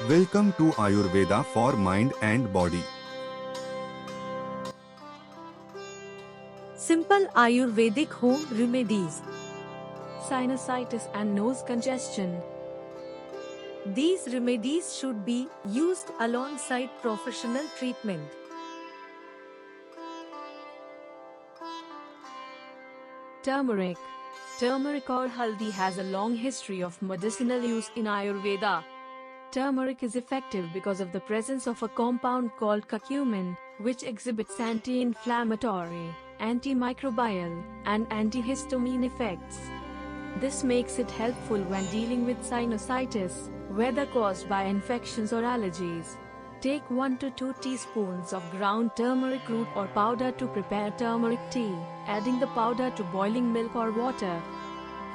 Welcome to Ayurveda for Mind and Body. Simple Ayurvedic home remedies. Sinusitis and nose congestion. These remedies should be used alongside professional treatment. Turmeric. Turmeric or haldi has a long history of medicinal use in Ayurveda. Turmeric is effective because of the presence of a compound called curcumin, which exhibits anti-inflammatory, antimicrobial, and antihistamine effects. This makes it helpful when dealing with sinusitis, whether caused by infections or allergies. Take 1 to 2 teaspoons of ground turmeric root or powder to prepare turmeric tea, adding the powder to boiling milk or water.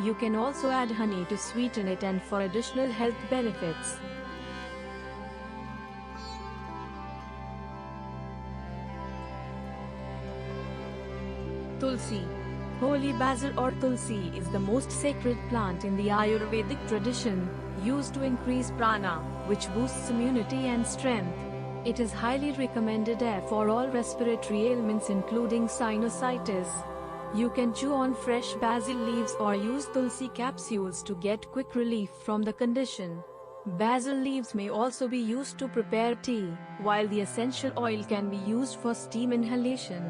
You can also add honey to sweeten it and for additional health benefits. Tulsi. Holy basil or tulsi is the most sacred plant in the Ayurvedic tradition, used to increase prana, which boosts immunity and strength. It is highly recommended for all respiratory ailments including sinusitis. You can chew on fresh basil leaves or use tulsi capsules to get quick relief from the condition. Basil leaves may also be used to prepare tea, while the essential oil can be used for steam inhalation.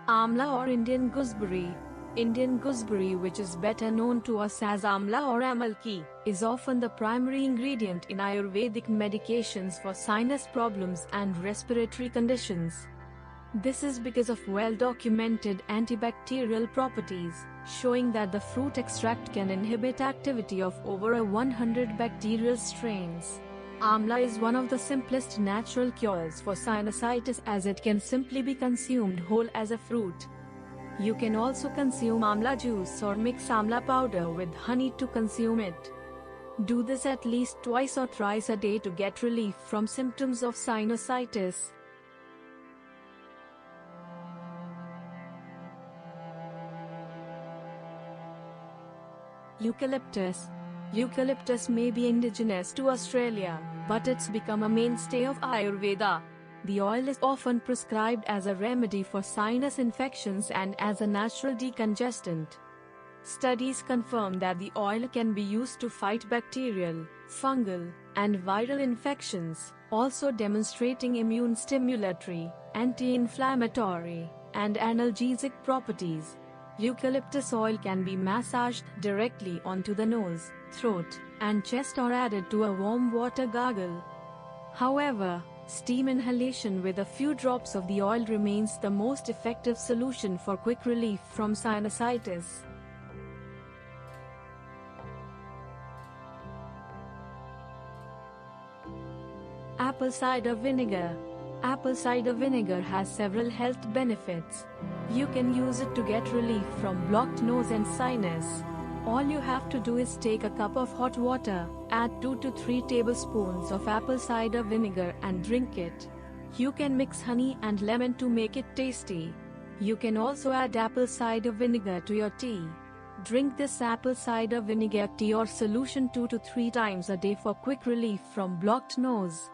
Amla or Indian gooseberry. Indian gooseberry, which is better known to us as amla or amalki, is often the primary ingredient in Ayurvedic medications for sinus problems and respiratory conditions. This is because of well-documented antibacterial properties, showing that the fruit extract can inhibit activity of over 100 bacterial strains. Amla is one of the simplest natural cures for sinusitis as it can simply be consumed whole as a fruit. You can also consume amla juice or mix amla powder with honey to consume it. Do this at least twice or thrice a day to get relief from symptoms of sinusitis. Eucalyptus. Eucalyptus may be indigenous to Australia, but it's become a mainstay of Ayurveda. The oil is often prescribed as a remedy for sinus infections and as a natural decongestant. Studies confirm that the oil can be used to fight bacterial, fungal, and viral infections, also demonstrating immune stimulatory, anti-inflammatory, and analgesic properties. Eucalyptus oil can be massaged directly onto the nose, throat, and chest or added to a warm water gargle. However, steam inhalation with a few drops of the oil remains the most effective solution for quick relief from sinusitis. Apple cider vinegar. Apple cider vinegar has several health benefits. You can use it to get relief from blocked nose and sinus. All you have to do is take a cup of hot water, add 2 to 3 tablespoons of apple cider vinegar and drink it. You can mix honey and lemon to make it tasty. You can also add apple cider vinegar to your tea. Drink this apple cider vinegar tea or solution 2 to 3 times a day for quick relief from blocked nose.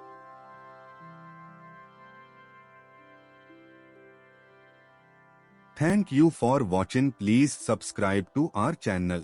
Thank you for watching. Please subscribe to our channel.